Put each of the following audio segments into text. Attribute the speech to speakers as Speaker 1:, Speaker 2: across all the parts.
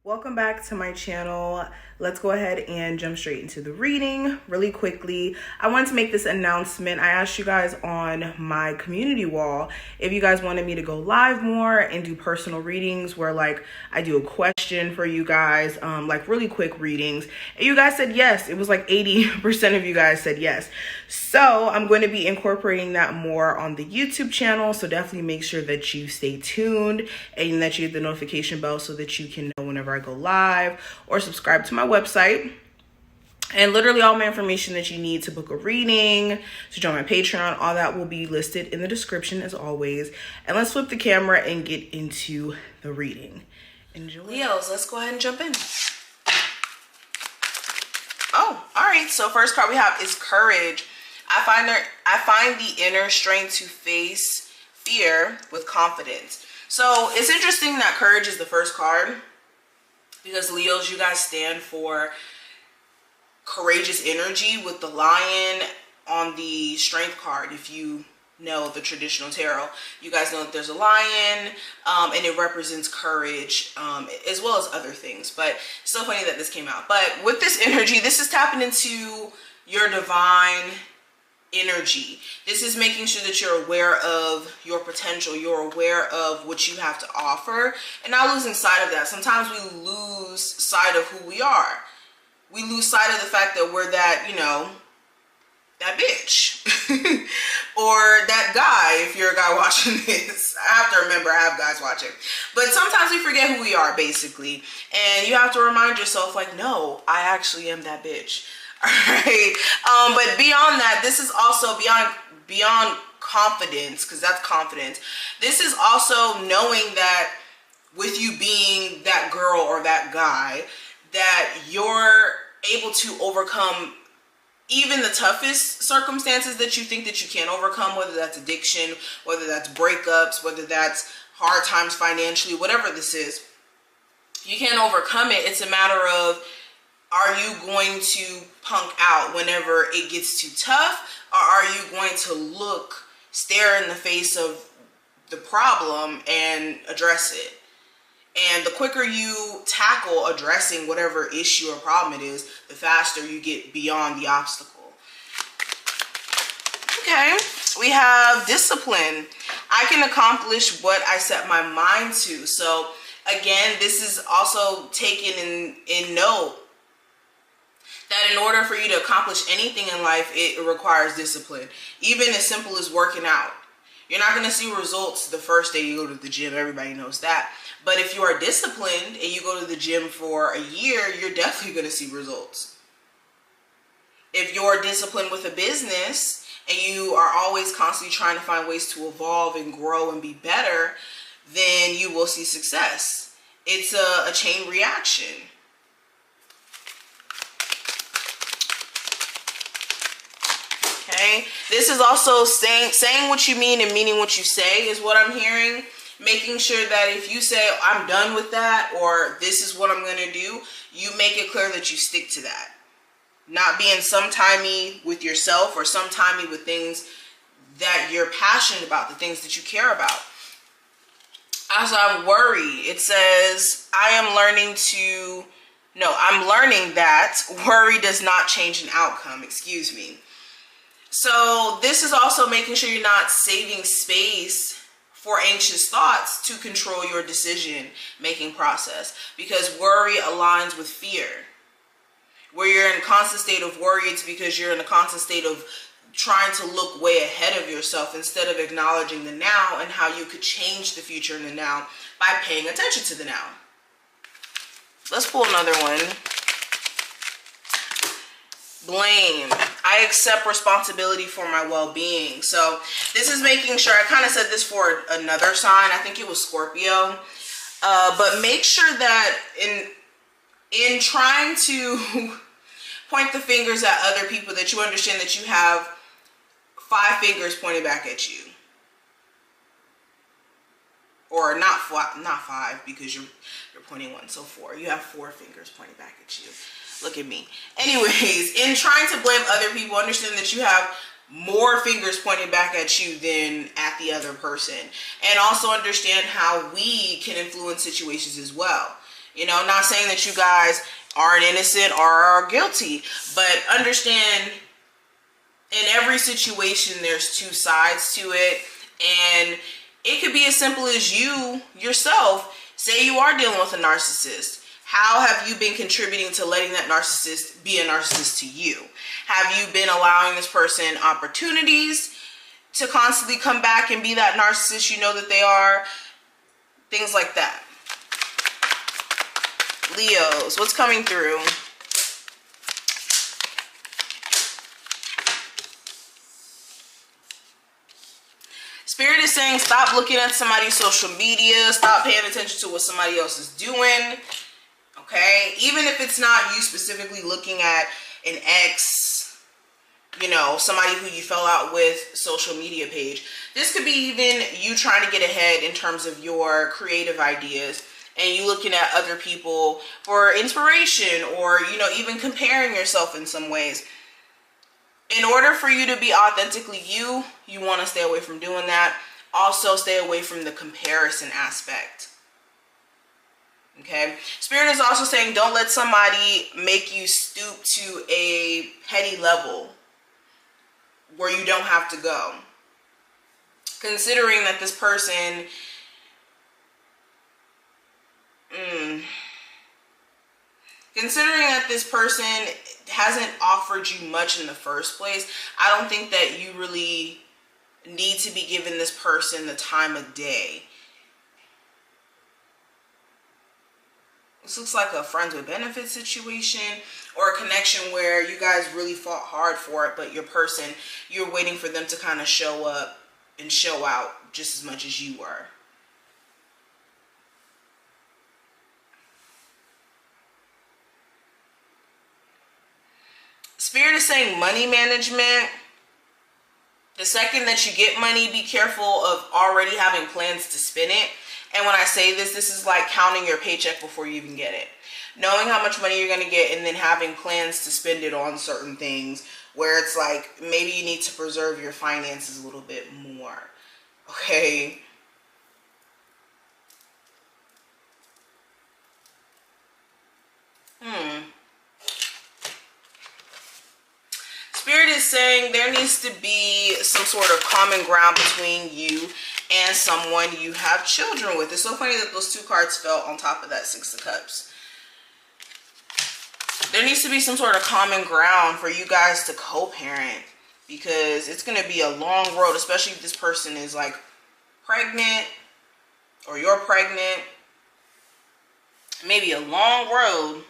Speaker 1: Welcome back to my channel. Let's go ahead and jump straight into the reading really quickly. I wanted to make this announcement. I asked you guys on my community wall if you guys wanted me to go live more and do personal readings where like I do a question for you guys, like really quick readings. And you guys said yes. It was like 80% of you guys said yes. So I'm going to be incorporating that more on the YouTube channel. So definitely make sure that you stay tuned and that you hit the notification bell so that you can know whenever I go live, or subscribe to my website. And literally all my information that you need to book a reading, to join my Patreon, all that will be listed in the description as always. And let's flip the camera and get into the reading. Enjoy. Leos, let's go ahead and jump in. Oh, all right. So first card we have is Courage. I find the inner strength to face fear with confidence. So it's interesting that Courage is the first card, because Leos, you guys stand for courageous energy with the lion on the strength card. If you know the traditional tarot, you guys know that there's a lion and it represents courage as well as other things. But it's so funny that this came out. But with this energy, this is tapping into your divine energy. This is making sure that you're aware of your potential, you're aware of what you have to offer, and not losing sight of that. Sometimes we lose sight of who we are. We lose sight of the fact that we're that, you know, that bitch or that guy. If you're a guy watching this, I have to remember I have guys watching, but sometimes we forget who we are, basically, and you have to remind yourself, like, no, I actually am that bitch. All right. But beyond that, this is also beyond confidence, because that's confidence. This is also knowing that with you being that girl or that guy, that you're able to overcome even the toughest circumstances that you think that you can't overcome, whether that's addiction, whether that's breakups, whether that's hard times financially, whatever this is, you can't overcome it. It's a matter of, are you going to punk out whenever it gets too tough? Or are you going to stare in the face of the problem and address it? And the quicker you tackle addressing whatever issue or problem it is, the faster you get beyond the obstacle. Okay, we have Discipline. I can accomplish what I set my mind to. So again, this is also taken in note that in order for you to accomplish anything in life, it requires discipline. Even as simple as working out. You're not going to see results the first day you go to the gym. Everybody knows that. But if you are disciplined and you go to the gym for a year, you're definitely going to see results. If you're disciplined with a business and you are always constantly trying to find ways to evolve and grow and be better, then you will see success. It's a chain reaction. Okay, this is also saying what you mean and meaning what you say is what I'm hearing. Making sure that if you say, I'm done with that, or this is what I'm going to do, you make it clear that you stick to that. Not being sometimey with yourself or sometimey with things that you're passionate about, the things that you care about. As I worry, it says, I'm learning that worry does not change an outcome. Excuse me. So this is also making sure you're not saving space for anxious thoughts to control your decision making process, because worry aligns with fear. Where you're in a constant state of worry, it's because you're in a constant state of trying to look way ahead of yourself instead of acknowledging the now and how you could change the future in the now by paying attention to the now. Let's pull another one. Blame. I accept responsibility for my well-being. So this is making sure, I kind of said this for another sign, I think it was Scorpio, but make sure that in trying to point the fingers at other people, that you understand that you have 5 fingers pointing back at you. Or not 5, because you're pointing 1, so 4. You have 4 fingers pointing back at you. Look at me. Anyways, in trying to blame other people, understand that you have more fingers pointing back at you than at the other person. And also understand how we can influence situations as well. You know, not saying that you guys aren't innocent or are guilty, but understand in every situation there's two sides to it, and it could be as simple as you yourself. Say you are dealing with a narcissist. How have you been contributing to letting that narcissist be a narcissist to you? Have you been allowing this person opportunities to constantly come back and be that narcissist you know that they are? Things like that. Leos, what's coming through? Spirit is saying stop looking at somebody's social media. Stop paying attention to what somebody else is doing. Okay? Even if it's not you specifically looking at an ex, you know, somebody who you fell out with, social media page. This could be even you trying to get ahead in terms of your creative ideas, and you looking at other people for inspiration, or, you know, even comparing yourself in some ways. In order for you to be authentically you, you want to stay away from doing that. Also, stay away from the comparison aspect. Okay? Spirit is also saying don't let somebody make you stoop to a petty level where you don't have to go. Considering that this person hasn't offered you much in the first place, I don't think that you really need to be giving this person the time of day. This looks like a friends with benefits situation, or a connection where you guys really fought hard for it, but your person, you're waiting for them to kind of show up and show out just as much as you were. Spirit is saying money management. The second that you get money, be careful of already having plans to spend it. And when I say this, this is like counting your paycheck before you even get it. Knowing how much money you're going to get and then having plans to spend it on certain things where it's like maybe you need to preserve your finances a little bit more. Okay? Spirit is saying there needs to be some sort of common ground between you and someone you have children with. It's so funny that those two cards fell on top of that Six of Cups. There needs to be some sort of common ground for you guys to co-parent, because it's going to be a long road, especially if this person is like pregnant or you're pregnant. Maybe a long road.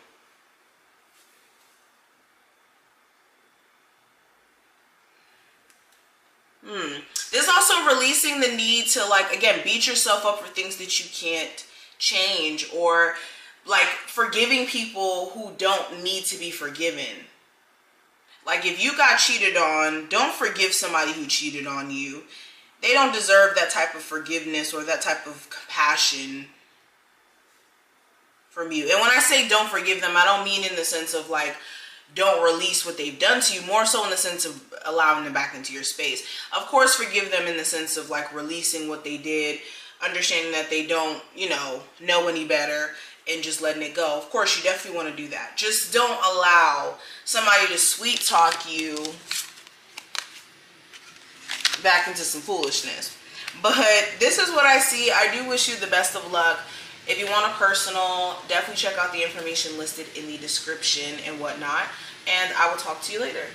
Speaker 1: There's also releasing the need to, like, again, beat yourself up for things that you can't change, or like forgiving people who don't need to be forgiven. Like, if you got cheated on, don't forgive somebody who cheated on you. They don't deserve that type of forgiveness or that type of compassion from you. And when I say don't forgive them, I don't mean in the sense of like don't release what they've done to you, more so in the sense of allowing them back into your space. Of course, forgive them in the sense of like releasing what they did, understanding that they don't, you know any better, and just letting it go. Of course, you definitely want to do that. Just don't allow somebody to sweet talk you back into some foolishness. But this is what I see. I do wish you the best of luck. If you want a personal, definitely check out the information listed in the description and whatnot. And I will talk to you later.